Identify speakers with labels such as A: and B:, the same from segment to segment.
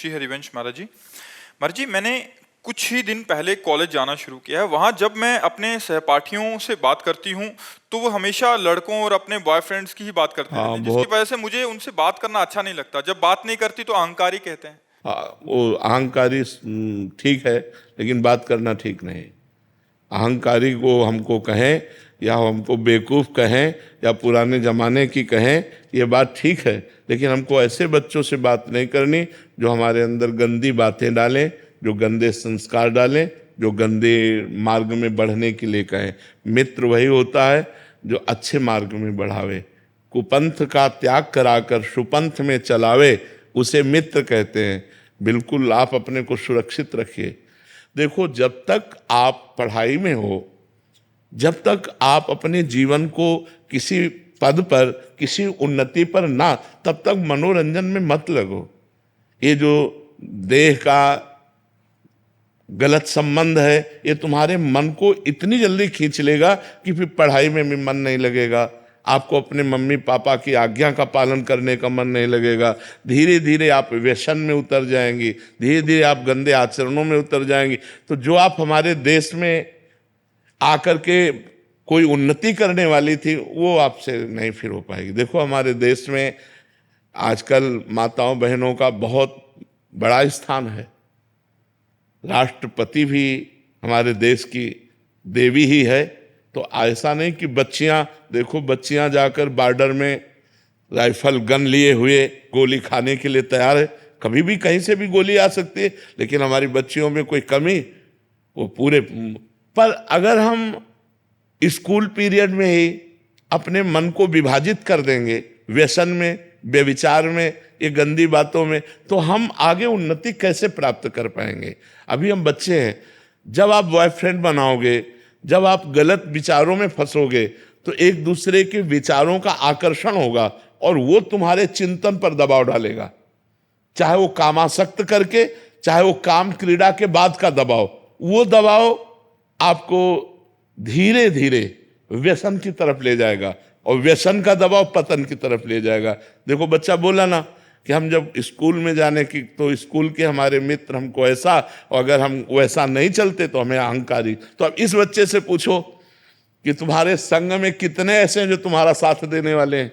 A: श्री हरिवंश महाराज जी। महाराज जी, मैंने कुछ ही दिन पहले कॉलेज जाना शुरू किया है। वहाँ जब मैं अपने सहपाठियों से बात करती हूँ तो वो हमेशा लड़कों और अपने बॉयफ्रेंड्स की ही बात करते रहते
B: हाँ,
A: हैं, जिसकी
B: बहुत।
A: वजह से मुझे उनसे बात करना अच्छा नहीं लगता। जब बात नहीं करती तो अहंकारी कहते हैं।
B: हाँ, वो अहंकारी ठीक है, लेकिन बात करना ठीक नहीं। अहंकारी को हमको कहें या हमको बेवकूफ़ कहें या पुराने ज़माने की कहें, ये बात ठीक है, लेकिन हमको ऐसे बच्चों से बात नहीं करनी जो हमारे अंदर गंदी बातें डालें, जो गंदे संस्कार डालें, जो गंदे मार्ग में बढ़ने के लिए कहें। मित्र वही होता है जो अच्छे मार्ग में बढ़ावे, कुपंथ का त्याग कराकर सुपंथ में चलावे, उसे मित्र कहते हैं। बिल्कुल आप अपने को सुरक्षित रखिए। देखो, जब तक आप पढ़ाई में हो, जब तक आप अपने जीवन को किसी पद पर, किसी उन्नति पर ना, तब तक मनोरंजन में मत लगो। ये जो देह का गलत संबंध है, ये तुम्हारे मन को इतनी जल्दी खींच लेगा कि फिर पढ़ाई में भी मन नहीं लगेगा, आपको अपने मम्मी पापा की आज्ञा का पालन करने का मन नहीं लगेगा। धीरे धीरे आप व्यसन में उतर जाएंगी, धीरे धीरे आप गंदे आचरणों में उतर जाएंगी। तो जो आप हमारे देश में आकर के कोई उन्नति करने वाली थी, वो आपसे नहीं फिर हो पाएगी। देखो, हमारे देश में आजकल माताओं बहनों का बहुत बड़ा स्थान है। राष्ट्रपति भी हमारे देश की देवी ही है। तो ऐसा नहीं कि बच्चियां, देखो बच्चियां जाकर बॉर्डर में राइफल गन लिए हुए गोली खाने के लिए तैयार है। कभी भी कहीं से भी गोली आ सकती है, लेकिन हमारी बच्चियों में कोई कमी, वो पूरे। पर अगर हम स्कूल पीरियड में ही अपने मन को विभाजित कर देंगे व्यसन में, व्यभिचार में, ये गंदी बातों में, तो हम आगे उन्नति कैसे प्राप्त कर पाएंगे? अभी हम बच्चे हैं। जब आप बॉयफ्रेंड बनाओगे, जब आप गलत विचारों में फंसोगे, तो एक दूसरे के विचारों का आकर्षण होगा और वो तुम्हारे चिंतन पर दबाव डालेगा, चाहे वो कामासक्त करके, चाहे वो काम क्रीड़ा के बाद का दबाव। वो दबाव आपको धीरे धीरे व्यसन की तरफ ले जाएगा और व्यसन का दबाव पतन की तरफ ले जाएगा। देखो, बच्चा बोला ना कि हम जब स्कूल में जाने की, तो स्कूल के हमारे मित्र हमको ऐसा, और अगर हम वैसा नहीं चलते तो हमें अहंकारी। तो अब इस बच्चे से पूछो कि तुम्हारे संग में कितने ऐसे हैं जो तुम्हारा साथ देने वाले हैं?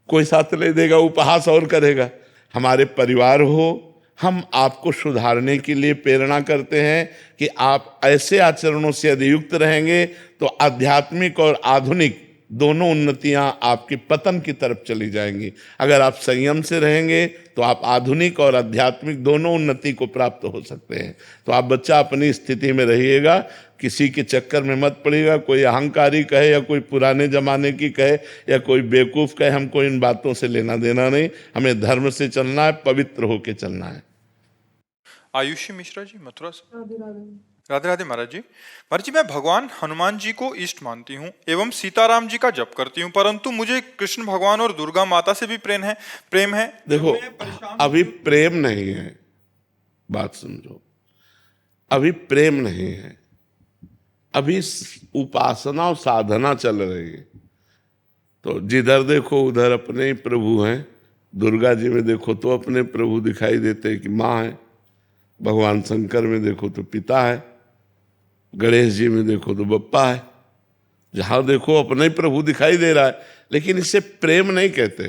B: कोई साथ नहीं देगा, उपहास और करेगा। हमारे परिवार हो, हम आपको सुधारने के लिए प्रेरणा करते हैं कि आप ऐसे आचरणों से यदि युक्त रहेंगे तो आध्यात्मिक और आधुनिक दोनों उन्नतियां आपके पतन की तरफ चली जाएंगी। अगर आप संयम से रहेंगे तो आप आधुनिक और आध्यात्मिक दोनों उन्नति को प्राप्त हो सकते हैं। तो आप बच्चा अपनी स्थिति में रहिएगा, किसी के चक्कर में मत पड़िएगा। कोई अहंकारी कहे या कोई पुराने जमाने की कहे या कोई बेवकूफ़ कहे, हमको इन बातों से लेना देना नहीं। हमें धर्म से चलना है, पवित्र होकर चलना है।
A: आयुषी मिश्रा जी, मथुरा से। राधे राधे महाराज जी। महाराज जी, मैं भगवान हनुमान जी को इष्ट मानती हूँ एवं सीताराम जी का जप करती हूँ, परंतु मुझे कृष्ण भगवान और दुर्गा माता से भी प्रेम है।
B: देखो, अभी प्रेम नहीं है, बात समझो। अभी प्रेम नहीं है, अभी उपासना और साधना चल रही है। तो जिधर देखो उधर अपने ही प्रभु हैं। दुर्गा जी में देखो तो अपने प्रभु दिखाई देते हैं कि माँ है, भगवान शंकर में देखो तो पिता है, गणेश जी में देखो तो बप्पा है। जहां देखो अपने ही प्रभु दिखाई दे रहा है, लेकिन इसे प्रेम नहीं कहते।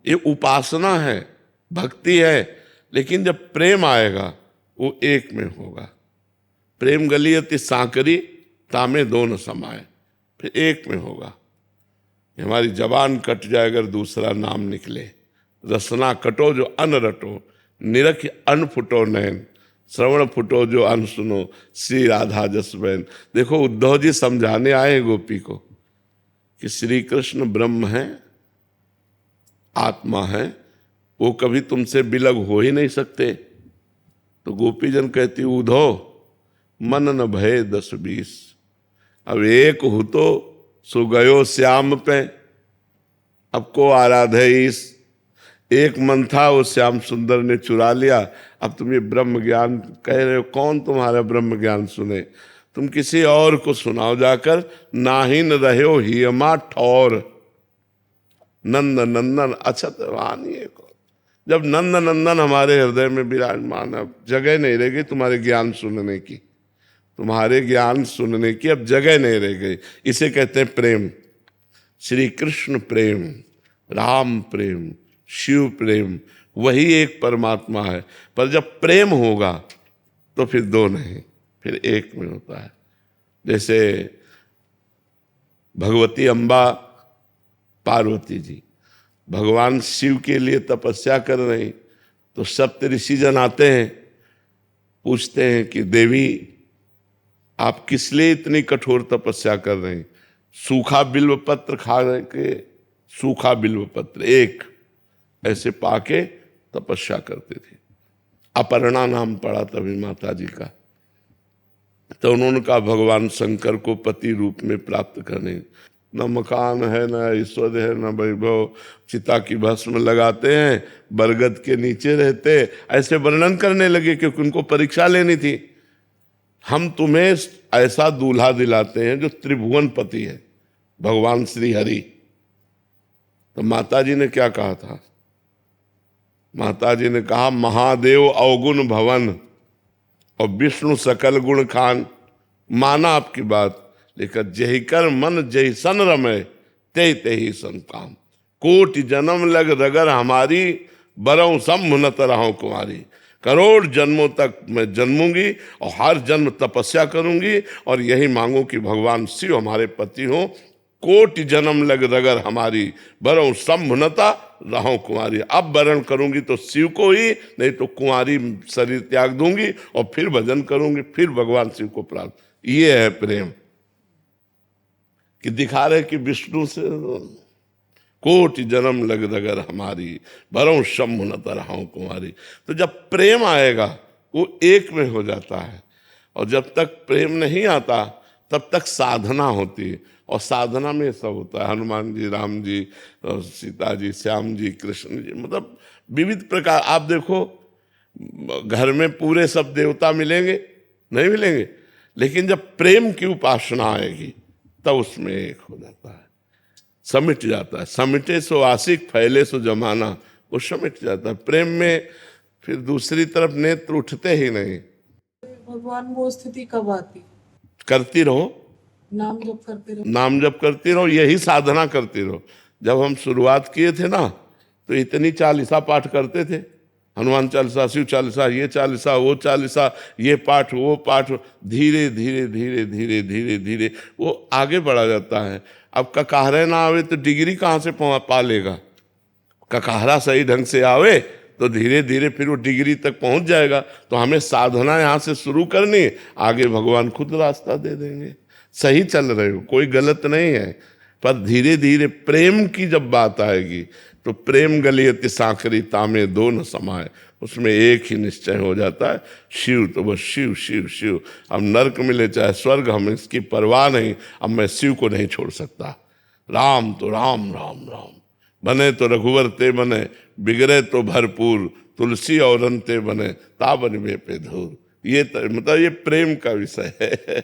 B: ये उपासना है, भक्ति है, लेकिन जब प्रेम आएगा वो एक में होगा। प्रेम गलियति सांकरी तामे दोनों समाए, फिर एक में होगा। हमारी जबान कट जाए अगर दूसरा नाम निकले, रसना कटो जो अन रटो, निरख अन फुटो नैन, श्रवण फुटो जो अन सुनो, श्री राधा जस बहन। देखो, उद्धव जी समझाने आए गोपी को कि श्री कृष्ण ब्रह्म है, आत्मा है, वो कभी तुमसे बिलग हो ही नहीं सकते। तो गोपी जन कहती, उद्धव मन न भय 10-20, अब एक हो तो सो गयो श्याम पे, अब को आराधे ईस। एक मन था, वो श्याम सुंदर ने चुरा लिया। अब तुम ये ब्रह्म ज्ञान कह रहे हो, कौन तुम्हारा ब्रह्म ज्ञान सुने? तुम किसी और को सुनाओ जाकर। नाहीन रहो हियमा ठौर, नंद नंदन अछत वानिए को। जब नंद नंदन हमारे हृदय में विराजमान, अब जगह नहीं रह गई तुम्हारे ज्ञान सुनने की, तुम्हारे ज्ञान सुनने की अब जगह नहीं रह गई। इसे कहते हैं प्रेम। श्री कृष्ण प्रेम, राम प्रेम, शिव प्रेम, वही एक परमात्मा है। पर जब प्रेम होगा तो फिर दो नहीं, फिर एक में होता है। जैसे भगवती अम्बा, पार्वती जी भगवान शिव के लिए तपस्या कर रही, तो सप्त ऋषिजन आते हैं, पूछते हैं कि देवी आप किस लिए इतनी कठोर तपस्या कर रही? सूखा बिल्व पत्र खा के, सूखा बिल्व पत्र एक ऐसे पाके तपस्या करते थे। अपर्णा नाम पड़ा तभी माता जी का। तो उन्होंने कहा भगवान शंकर को पति रूप में प्राप्त करने, न मकान है, न ऐश्वर्य है, न वैभव, चिता की भस्म लगाते हैं, बरगद के नीचे रहते, ऐसे वर्णन करने लगे क्योंकि उनको परीक्षा लेनी थी। हम तुम्हें ऐसा दूल्हा दिलाते हैं जो त्रिभुवन पति है, भगवान श्री हरि। तो माता जी ने क्या कहा था? माता जी ने कहा महादेव अवगुण भवन और विष्णु सकल गुण खान। माना आपकी बात, लेकिन जही कर मन जही सन रमे ते ही सन काम। कोटि जन्म लग रगर हमारी बरऊ संभुनत रहो कुमारी। करोड़ जन्मों तक मैं जन्मूंगी और हर जन्म तपस्या करूंगी और यही मांगू कि भगवान शिव हमारे पति हो। कोटि जन्म लग रगर हमारी बरऊ संभुनता रहो कुमारी। अब वरण करूंगी तो शिव को ही, नहीं तो कुंवारी शरीर त्याग दूंगी और फिर भजन करूंगी, फिर भगवान शिव को प्राप्त। ये है प्रेम कि दिखा रहे कि विष्णु से कोटि जन्म लग रगर हमारी बरऊ शंभुनत रहो कुमारी। तो जब प्रेम आएगा वो एक में हो जाता है, और जब तक प्रेम नहीं आता तब तक साधना होती है। और साधना में सब होता है, हनुमान जी, राम जी, सीता जी, श्याम जी, कृष्ण जी, मतलब विविध प्रकार। आप देखो घर में पूरे सब देवता मिलेंगे नहीं मिलेंगे, लेकिन जब प्रेम की उपासना आएगी तब उसमें एक हो जाता है, समिट जाता है। समिटे सो आशिक फैले सो जमाना, वो समिट जाता है प्रेम में। फिर दूसरी तरफ नेत्र उठते ही नहीं।
C: भगवान वो स्थिति कब आती?
B: करती रहो,
C: नाम जप करते रहो,
B: नाम जप करती रहो, यही साधना करती रहो। जब हम शुरुआत किए थे ना, तो इतनी चालीसा पाठ करते थे, हनुमान चालीसा, शिव चालीसा, ये चालीसा, वो चालीसा, ये पाठ, वो पाठ। धीरे धीरे धीरे धीरे धीरे धीरे वो आगे बढ़ा जाता है। अब ककाहरे ना आवे तो डिग्री कहाँ से पा लेगा? ककाहरा सही ढंग से आवे तो धीरे धीरे फिर वो डिग्री तक पहुंच जाएगा। तो हमें साधना यहाँ से शुरू करनी, आगे भगवान खुद रास्ता दे देंगे। सही चल रहे हो, कोई गलत नहीं है, पर धीरे धीरे प्रेम की जब बात आएगी तो प्रेम गलियति सांकरी तामे दो न समाए, उसमें एक ही निश्चय हो जाता है, शिव तो बस शिव शिव शिव। अब नरक मिले चाहे स्वर्ग, हम इसकी परवाह नहीं, अब मैं शिव को नहीं छोड़ सकता। राम तो राम राम राम, बने तो रघुवर ते बने, बिगड़े तो भरपूर, तुलसी और अंते बने, ताबन में पे धूर। ये मतलब ये प्रेम का विषय है।